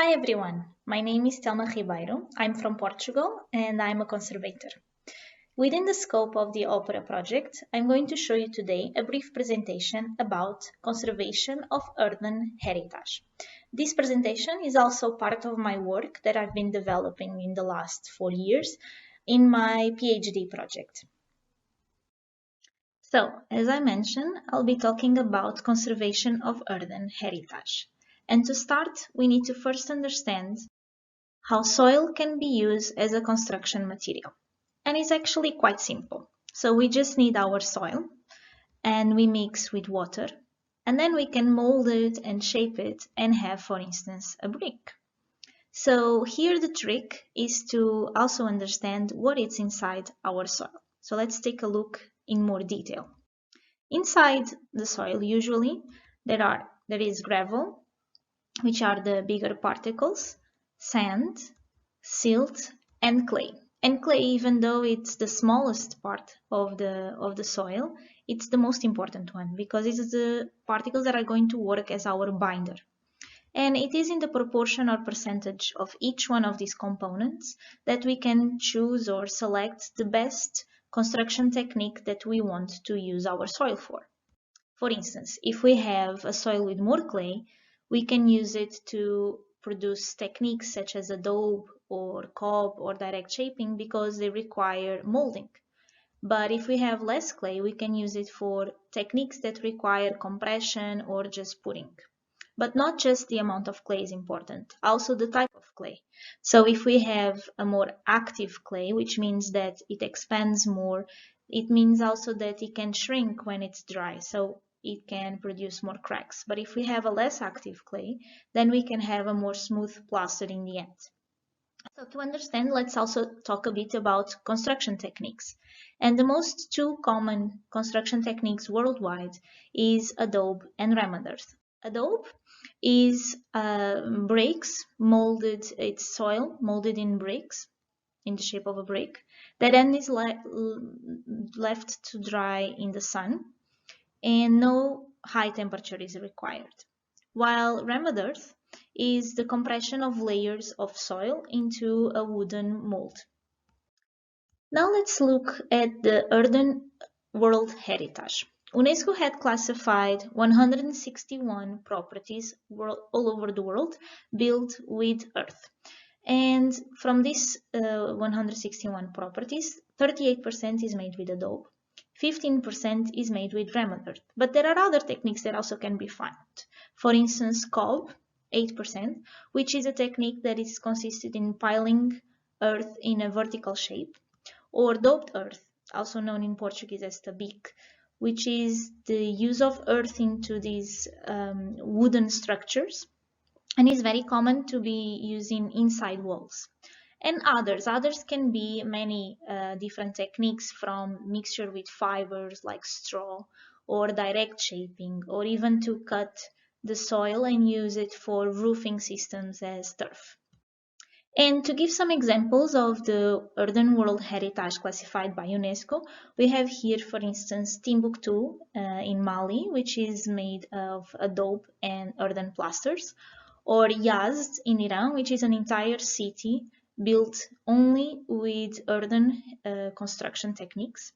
Hi everyone, my name is Telma Ribeiro. I'm from Portugal and I'm a conservator. Within the scope of the OPHERA project, I'm going to show you today a brief presentation about conservation of earthen heritage. This presentation is also part of my work that I've been developing in the last 4 years in my PhD project. So, as I mentioned, I'll be talking about conservation of earthen heritage. And to start, we need to first understand how soil can be used as a construction material. And it's actually quite simple. So we just need our soil and we mix with water, and then we can mold it and shape it and have, for instance, a brick. So here the trick is to also understand what is inside our soil. So let's take a look in more detail. Inside the soil, usually, there is gravel, which are the bigger particles, sand, silt, and clay. And clay, even though it's the smallest part of the soil, it's the most important one because it's the particles that are going to work as our binder. And it is in the proportion or percentage of each one of these components that we can choose or select the best construction technique that we want to use our soil for. For instance, if we have a soil with more clay, we can use it to produce techniques such as adobe or cob or direct shaping because they require molding. But if we have less clay, we can use it for techniques that require compression or just putting. But not just the amount of clay is important, also the type of clay. So if we have a more active clay, which means that it expands more, it means also that it can shrink when it's dry, so it can produce more cracks. But if we have a less active clay, then we can have a more smooth plaster in the end. So to understand, let's also talk a bit about construction techniques. And the most two common construction techniques worldwide is adobe and ram earth. Adobe is bricks molded, it's soil molded in bricks in the shape of a brick that then is left to dry in the sun and no high temperature is required. While ram earth is the compression of layers of soil into a wooden mold. Now let's look at the earthen World Heritage. UNESCO had classified 161 properties all over the world built with earth. And from these 161 properties, 38% is made with adobe, 15% is made with ram earth. But there are other techniques that also can be found. For instance, cob, 8%, which is a technique that is consisted in piling earth in a vertical shape, or doped earth, also known in Portuguese as tabique, which is the use of earth into these wooden structures and is very common to be using inside walls. And others can be many different techniques, from mixture with fibers like straw or direct shaping, or even to cut the soil and use it for roofing systems as turf. And to give some examples of the earthen World Heritage classified by UNESCO, we have here, for instance, Timbuktu in Mali, which is made of adobe and earthen plasters, or Yazd in Iran, which is an entire city built only with earthen construction techniques.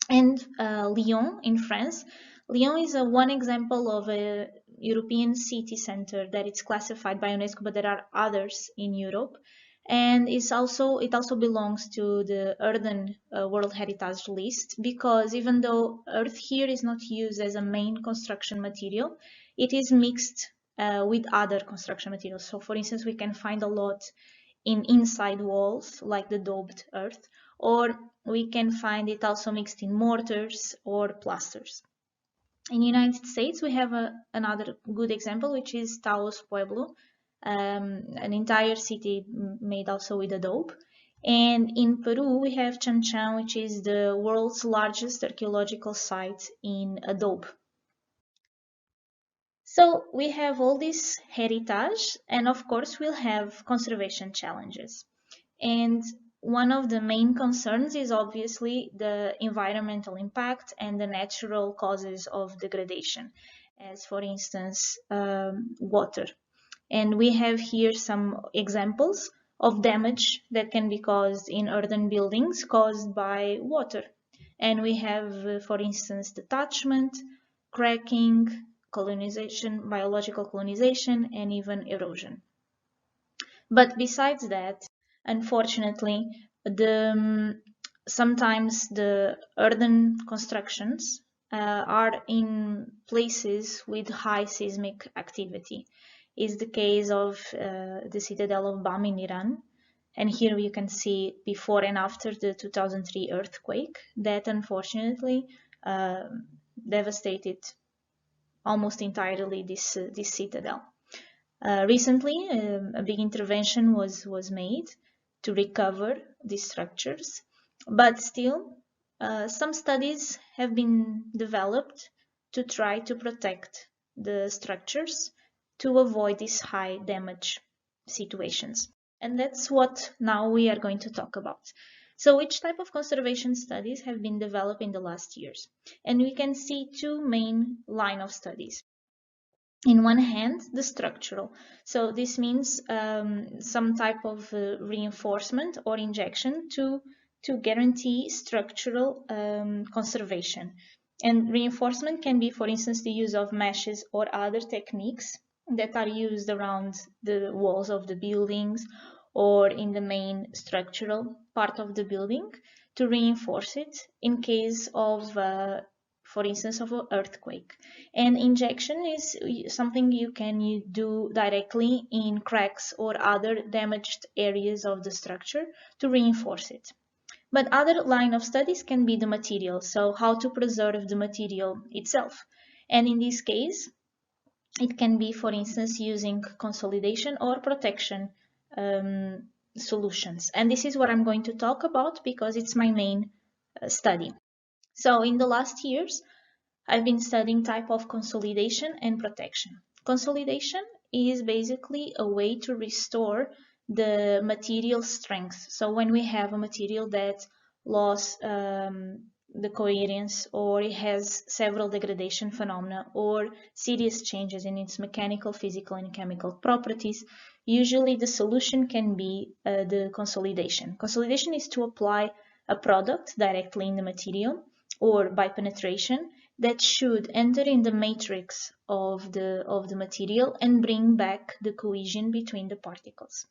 And Lyon in France. Lyon is one example of a European city center that is classified by UNESCO, but there are others in Europe. And it also belongs to the earthen World Heritage list, because even though earth here is not used as a main construction material, it is mixed with other construction materials. So for instance, we can find a lot in inside walls like the daubed earth, or we can find it also mixed in mortars or plasters. In the United States, we have another good example, which is Taos Pueblo, an entire city made also with adobe. And in Peru, we have Chan Chan, which is the world's largest archaeological site in adobe. So we have all this heritage, and of course we'll have conservation challenges. And one of the main concerns is obviously the environmental impact and the natural causes of degradation, as for instance, water. And we have here some examples of damage that can be caused in earthen buildings caused by water. And we have, for instance, detachment, cracking, colonization, biological colonization, and even erosion. But besides that, unfortunately, sometimes the earthen constructions are in places with high seismic activity. Is the case of the citadel of Bam in Iran. And here you can see before and after the 2003 earthquake that unfortunately devastated almost entirely this citadel. Recently, a big intervention was made to recover these structures, but still some studies have been developed to try to protect the structures to avoid these high damage situations. And that's what now we are going to talk about. So which type of conservation studies have been developed in the last years? And we can see two main line of studies. In one hand, the structural. So this means some type of reinforcement or injection to guarantee structural conservation. And reinforcement can be, for instance, the use of meshes or other techniques that are used around the walls of the buildings or in the main structural part of the building to reinforce it in case of for instance, of an earthquake. And injection is something you can do directly in cracks or other damaged areas of the structure to reinforce it. But other line of studies can be the material, so how to preserve the material itself. And in this case, it can be, for instance, using consolidation or protection solutions. And this is what I'm going to talk about because it's my main study. So in the last years, I've been studying type of consolidation and protection. Consolidation is basically a way to restore the material strength. So when we have a material that lost the coherence or it has several degradation phenomena or serious changes in its mechanical, physical, and chemical properties, usually the solution can be the consolidation. Consolidation is to apply a product directly in the material or by penetration that should enter in the matrix of the material and bring back the cohesion between the particles.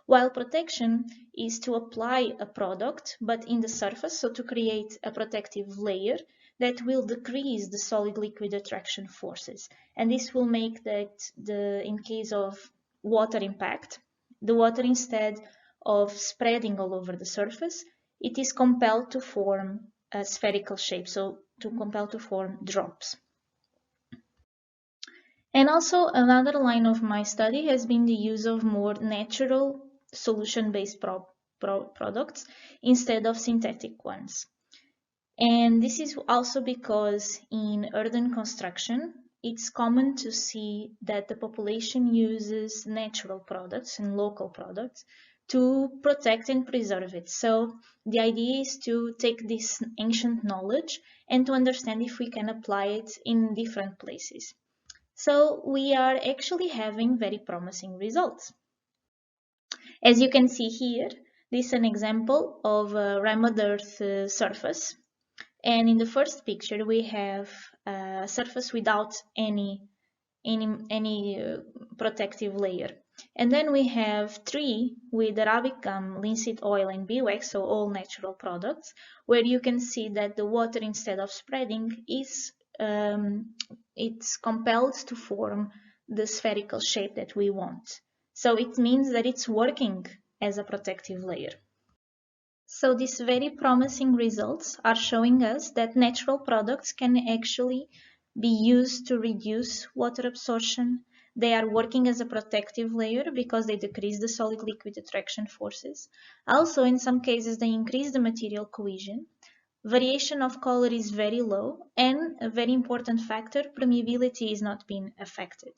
While protection is to apply a product but in the surface, so to create a protective layer that will decrease the solid liquid attraction forces. And this will make that in case of water impact, the water instead of spreading all over the surface, it is compelled to form a spherical shape, so compelled to form drops. And also another line of my study has been the use of more natural solution-based products instead of synthetic ones. And this is also because in earthen construction, it's common to see that the population uses natural products and local products to protect and preserve it. So the idea is to take this ancient knowledge and to understand if we can apply it in different places. So we are actually having very promising results. As you can see here, this is an example of a remote earth surface. And in the first picture, we have a surface without any protective layer. And then we have three with Arabic gum, linseed oil, and beeswax, so all natural products, where you can see that the water, instead of spreading, is it's compelled to form the spherical shape that we want. So it means that it's working as a protective layer. So these very promising results are showing us that natural products can actually be used to reduce water absorption. They are working as a protective layer because they decrease the solid liquid attraction forces. Also, in some cases, they increase the material cohesion. Variation of color is very low, and a very important factor, permeability is not being affected.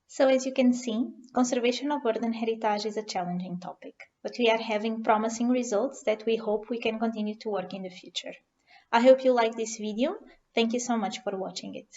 So as you can see, conservation of earthen heritage is a challenging topic, but we are having promising results that we hope we can continue to work in the future. I hope you like this video. Thank you so much for watching it.